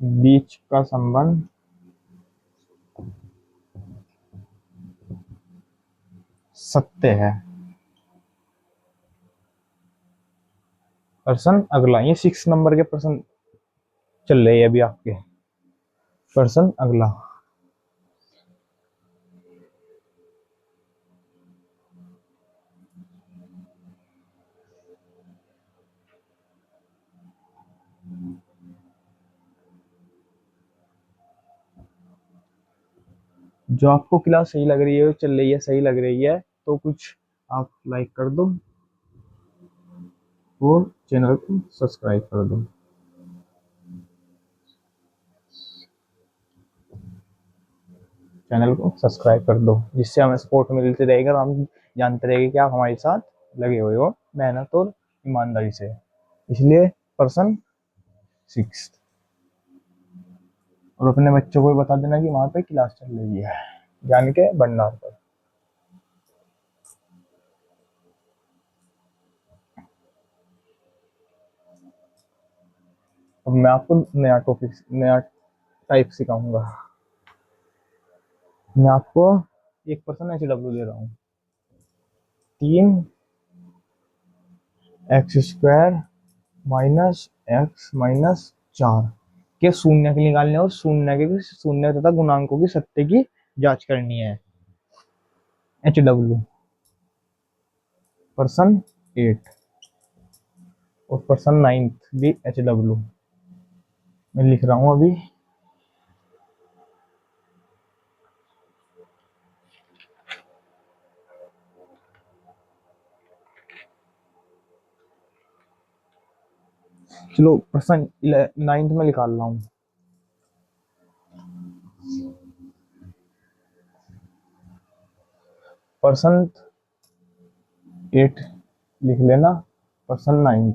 बीच का संबंध सत्य है। प्रश्न अगला, ये 6 नंबर के प्रश्न चल रहे हैं अभी आपके। प्रश्न अगला, जो आपको क्लास सही लग रही है, चल रही है, सही लग रही है तो कुछ आप लाइक कर दो और चैनल को सब्सक्राइब कर दो। चैनल को सब्सक्राइब कर दो जिससे हमें सपोर्ट मिलती रहेगी और हम जानते रहेंगे कि आप हमारे साथ लगे हुए हो मेहनत और ईमानदारी से। इसलिए पर्सन 6, और अपने बच्चों को भी बता देना कि वहां पे क्लास चल रही है ज्ञान के भंडार पर। अब मैं आपको नया टॉपिक, नया टाइप सिखाऊंगा। मैं आपको एक परसेंट एच डब्ल्यू दे रहा हूँ। 3 x² माइनस x माइनस 4 के शून्य के निकालने और शून्य तथा गुणांकों की सत्य की जांच करनी है। एच डब्ल्यू पर्सन 8 और पर्सन 9 भी एच डब्ल्यू मैं लिख रहा हूँ अभी। चलो पर्सन 9 में निकाल रहा हूँ। पर्सन 8 लिख लेना, पर्सन 9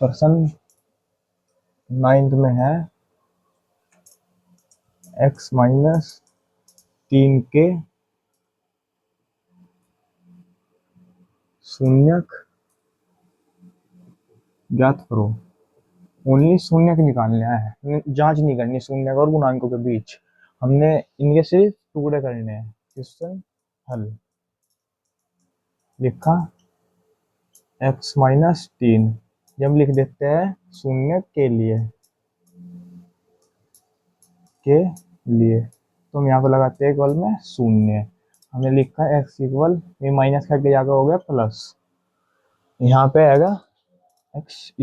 पर्सन 9 में है x माइनस 3 के शून्यक ज्ञात करो। ओनली शून्यक निकालने है, जांच नहीं करनी शून्यक और गुणांकों के बीच। हमने इनके सिर्फ टुकड़े करने हैं। क्वेश्चन हल लिखा x माइनस 3, जब लिख देते हैं शून्य के लिए तो हम यहाँ पे लगाते हैं इक्वल में शून्य। हमने लिखा है x इक्वल, ये माइनस करके जाकर हो गया प्लस, यहाँ पे आएगा x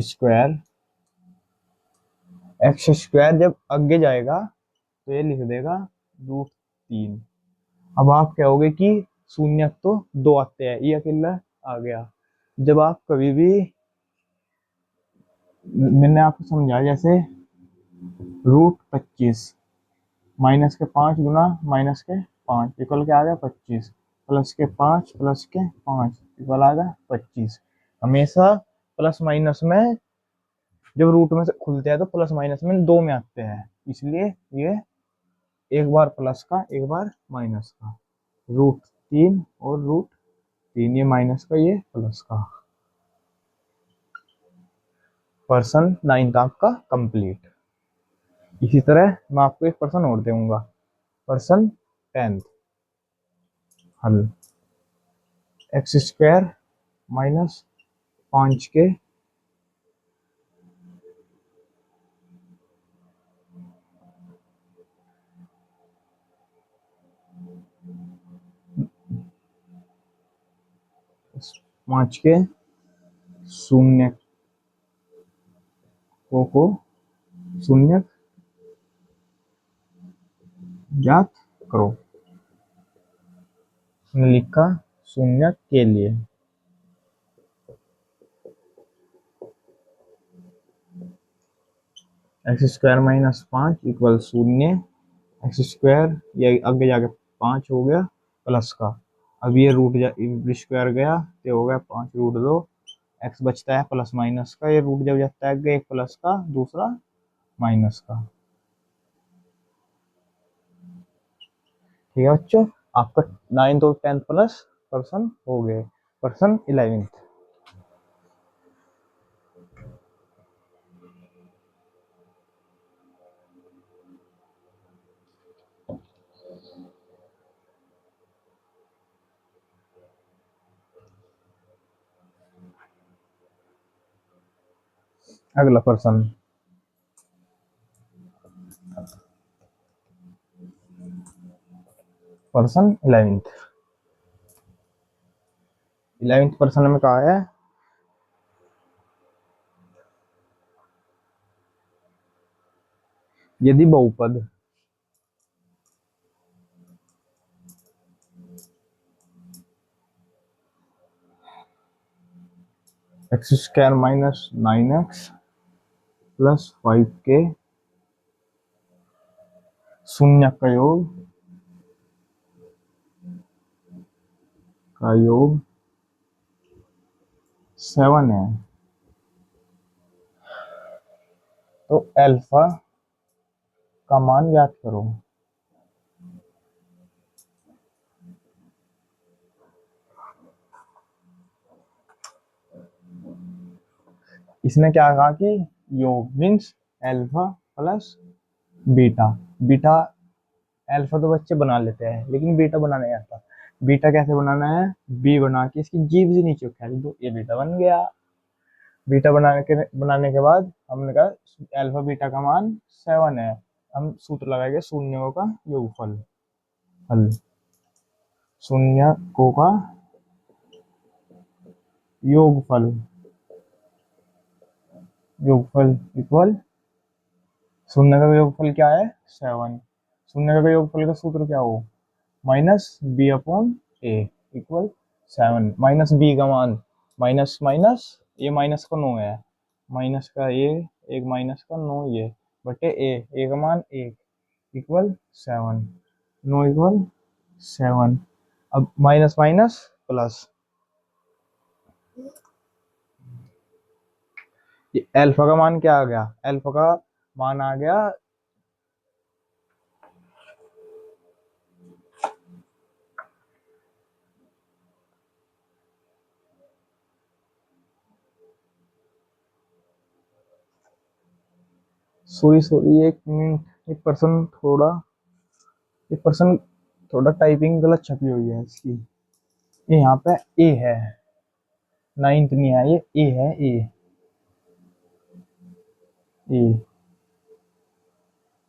स्क्वायर जब आगे जाएगा तो ये लिख देगा √3। अब आप कहोगे कि शून्य तो 2 आते हैं, ये अकेला आ गया। जब आप कभी भी, मैंने आपको समझाया जैसे √25 माइनस के 5 गुना माइनस के 5 इक्वल क्या आ गया 25, प्लस के 5 प्लस के 5 इक्वल आ गया 25। हमेशा प्लस माइनस में जब रूट में से खुलते हैं तो प्लस माइनस में 2 में आते हैं, इसलिए ये एक बार प्लस का एक बार माइनस का। √3 और √3, ये माइनस का ये प्लस का। पर्सन 9 आपका कंप्लीट। इसी तरह मैं आपको एक पर्सन और दूंगा, पर्सन 10 हल x² माइनस 5 के शून्य को शून्य ज्ञात करो। हमने लिखा शून्य के लिए x² माइनस 5 इक्वल शून्य, x² ये आगे जाके 5 हो गया प्लस का। अब ये स्क्वायर गया तो हो गया 5√2, x बचता है प्लस माइनस का, ये रूट जब जाता है एक प्लस का दूसरा माइनस का। ठीक है बच्चों, आपका 9th और 10th प्लस पर्सन हो गए। पर्सन 11th, अगला पर्सन पर्सन 11th पर्सन में कहा है यदि बहुपद x² माइनस 9x प्लस 5 के शून्य का योग 7 है, तो अल्फा का मान याद करो। इसने क्या कहा कि योग means alpha plus beta. Beta, alpha तो बच्चे बना लेते हैं लेकिन बीटा बनाने नहीं आता। बीटा कैसे बनाना है, बी बना के इसकी जीभ से नीचे उठा दो, ये बीटा बन गया। बीटा बनाने के बाद हमने कहा अल्फा बीटा का मान 7 है। हम सूत्र लगाएंगे शून्यों का योगफल। हल, शून्यकों का योगफल, योगफल इक्वल, शून्य का योगफल क्या है 7। शून्य का योगफल का सूत्र क्या हो, माइनस बी अपॉन ए इक्वल 7। माइनस बी का मान, माइनस माइनस, ये माइनस का 9 है, माइनस का ए, एक माइनस का 9 ये, बटे ए का मान 1 इक्वल 7। 9 इक्वल 7। अब माइनस माइनस प्लस, ये अल्फा का मान क्या आ गया, अल्फा का मान आ गया सॉरी सॉरी, एक मिनट, एक पर्सन थोड़ा टाइपिंग गलत छपी हुई है इसकी। ये यहाँ पे ए है, 9th नहीं है, ये ए है, ए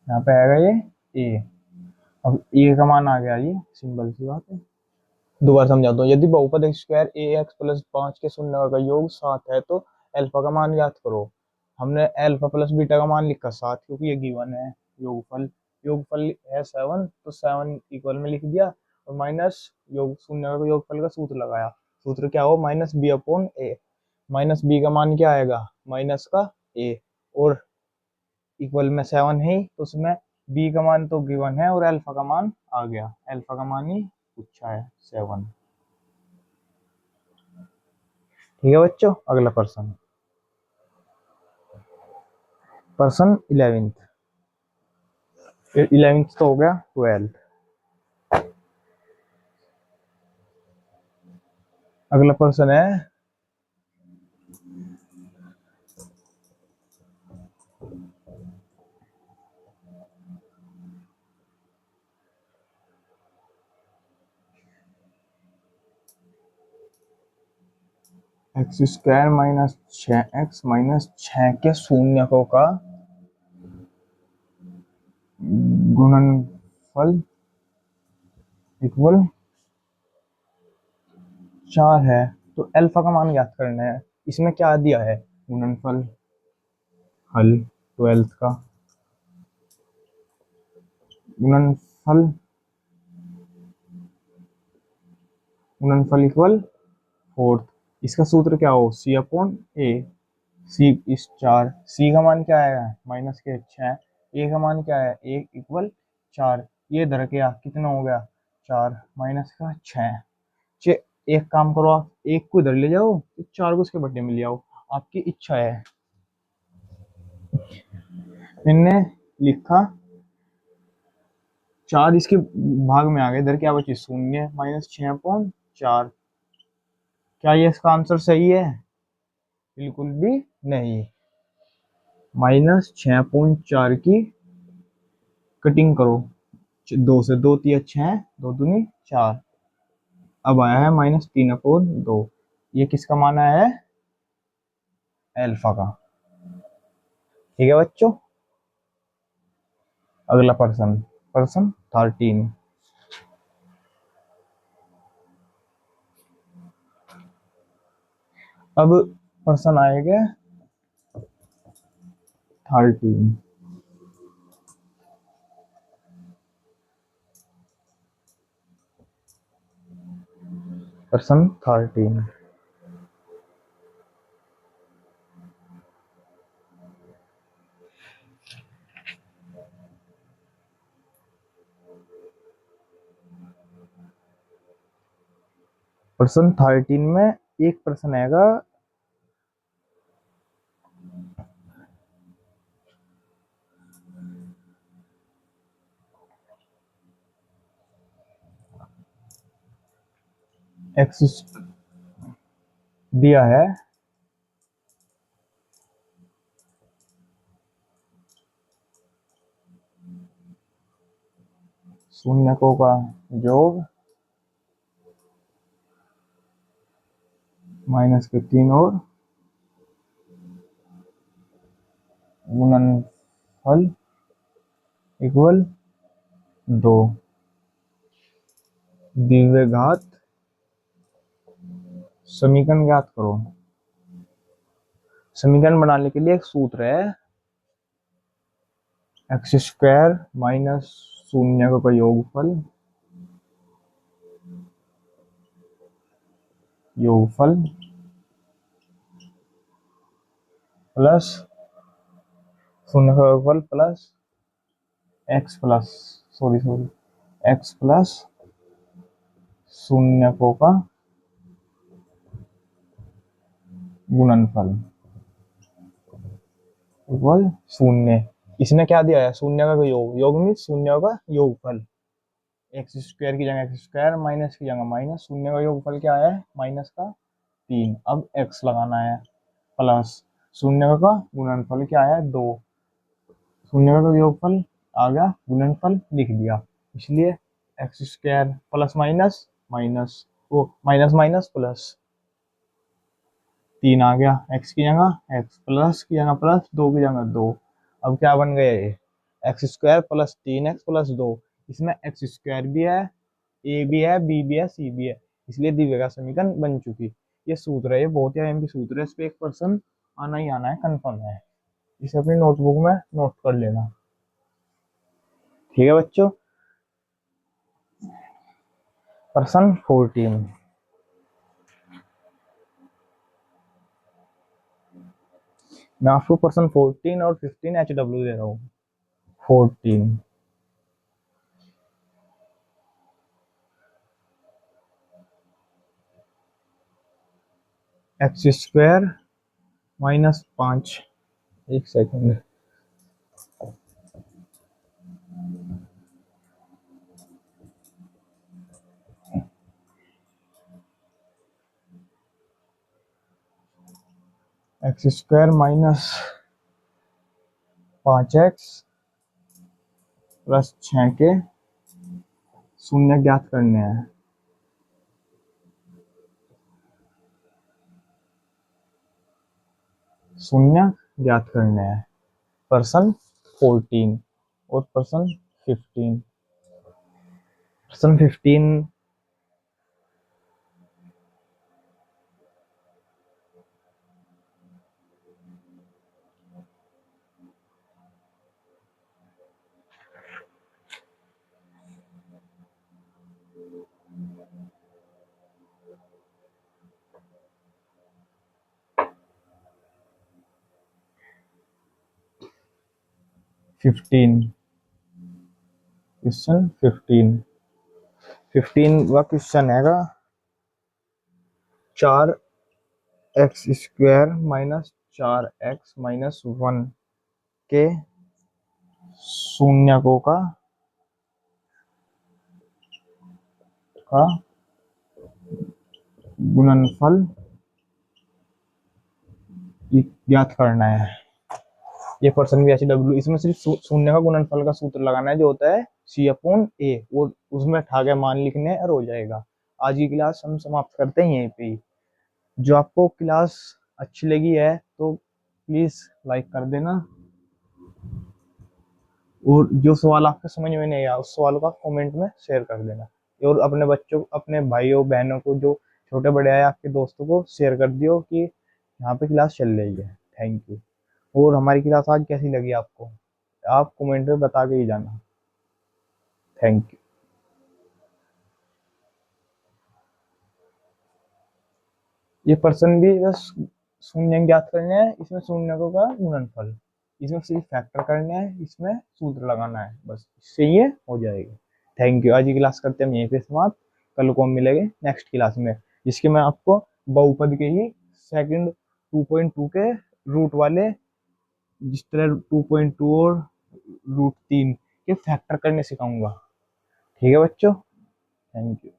यहाँ पे आएगा ये ए। अब ए का मान आ गया, ये सिंपल सी बात है। दोबारा समझाता हूँ, यदि बहुपद एक्स स्क्वायर ए एक्स प्लस 5 के शून्य का योग 7 है तो अल्फा का मान ज्ञात करो। हमने अल्फा प्लस बीटा का मान लिखा 7 क्योंकि ये गिवन है। योगफल, योगफल है 7 तो 7 इक्वल में लिख दिया, और माइनस योग शून्य का योगफल का सूत्र लगाया। सूत्र क्या हो, माइनस बी अपॉन ए। माइनस बी का मान क्या आएगा, माइनस का ए, और इक्वल में 7 है तो उसमें बी का मान तो गिवन है और अल्फा का मान आ गया, अल्फा का मान ही पूछा है 7। ठीक है बच्चों, अगला पर्सन, पर्सन 11th, 11th तो हो गया, 12th। अगला पर्सन है x square minus 6x minus 6 के शून्यकों का गुणनफल इक्वल 4 है। तो अल्फा का मान ज्ञात करना है। इसमें क्या दिया है, गुणनफल, हल 12th का गुणनफल, गुणनफल इक्वल 4। इसका सूत्र क्या हो, सी अपॉन ए। सी इस 4, सी का मान क्या है माइनस के 6, ए का मान क्या है 1 इक्वल 4। ये धर के कितना हो गया 4 माइनस का 6। एक काम करो, आप एक को इधर ले जाओ, 4 को उसके बट्टे में ले आओ, आपकी इच्छा है। मैंने लिखा 4 इसके भाग में आ गए, इधर क्या बचे शून्य, माइनस 6 अपॉन 4। क्या ये इसका आंसर सही है, बिल्कुल भी नहीं। माइनस 6.4 की कटिंग करो, 2 से 2 तिया 6, 2 दूनी 4। अब आया है -3/2। ये किसका मान आया है, अल्फा का। ठीक है बच्चों, अगला पर्सन, पर्सन 13। अब पर्सन आएगा 13, पर्सन 13। पर्सन 13 में एक पर्सन आएगा एक्स दिया है शून्यकों का योग माइनस के 3 और गुणनफल इक्वल 2। द्विघात समीकरण ज्ञात करो। समीकरण बनाने के लिए एक सूत्र है, एक्स स्क्वायर माइनस शून्य का योगफल प्लस शून्य का योगफल प्लस एक्स प्लस शून्यकों का गुणनफल इक्वल 0। इसने क्या दिया है, शून्य का योग मीन शून्य का योगफल। एक्स स्क्वायर की जगह एक्स स्क्वायर, माइनस की जगह माइनस, शून्य का योगफल क्या है माइनस का 3। अब एक्स लगाना है प्लस शून्य का गुणनफल क्या है 2। शून्य का योगफल आ गया, गुणनफल लिख दिया, इसलिए x square plus minus minus वो माइनस माइनस प्लस 3 आ गया, एक्स की जगह एक्स प्लस की जगह प्लस 2 की जगह 2। अब क्या बन गया ये, x square plus 3x plus 2। इसमें एक्स स्क्वायर भी है, ए भी है, बी भी है, सी भी है, इसलिए द्विघात समीकरण बन चुकी। ये सूत्र है, ये बहुत ही अहम सूत्र है, इस पे 1% आना ही आना है, कंफर्म है। इसे अपनी नोटबुक में नोट कर लेना, ठीक है बच्चों। प्रश्न 14, मैं आपको प्रश्न 14 और 15 HW दे रहा हूँ। 14, एक्स स्क्वायर माइनस 5, एक second, x square minus 5x plus 6 के शून्य ज्ञात करने हैं। शून्य ज्ञात करने हैं, प्रश्न 14 और प्रश्न 15। प्रश्न 15, क्वेश्चन 15 वह क्वेश्चन है 4x square minus 4x minus 1 के शून्यकों का गुणनफल ज्ञात करना है। ये पर्सन भी HW, इसमें सिर्फ शून्य का गुणनफल का सूत्र लगाना है, जो होता है C/A, वो उसमें ठा के मान लिखने और हो जाएगा। आज की क्लास हम समाप्त करते हैं यहीं पे ही। जो आपको क्लास अच्छी लगी है तो प्लीज लाइक कर देना, और जो सवाल आपके समझ में नहीं आया उस सवाल का कमेंट में शेयर कर देना, और अपने बच्चों, अपने भाइयों बहनों को, जो छोटे बड़े आए आपके दोस्तों को शेयर कर दियो कि यहाँ पे क्लास चल रही है। Thank you. और हमारी क्लास आज कैसी लगी आपको, आप कमेंट में बता के ही जाना। Thank you. ये पर्सन भी बस शून्य ज्ञात करने हैं, इसमें शून्यकों का गुणनफल, इसमें सिर्फ फैक्टर करने हैं, इसमें सूत्र लगाना है, बस इससे ये हो जाएगा। Thank you. आज की क्लास करते हैं हम यहीं पे समाप्त, कल को हम मिलेंगे नेक्स्ट क्लास में, जिसके मैं आपको बहुपद के ही सेकंड 2.2 के रूट वाले, जिस तरह 2.2 और √3 के फैक्टर करने सिखाऊंगा। ठीक है बच्चों, थैंक यू।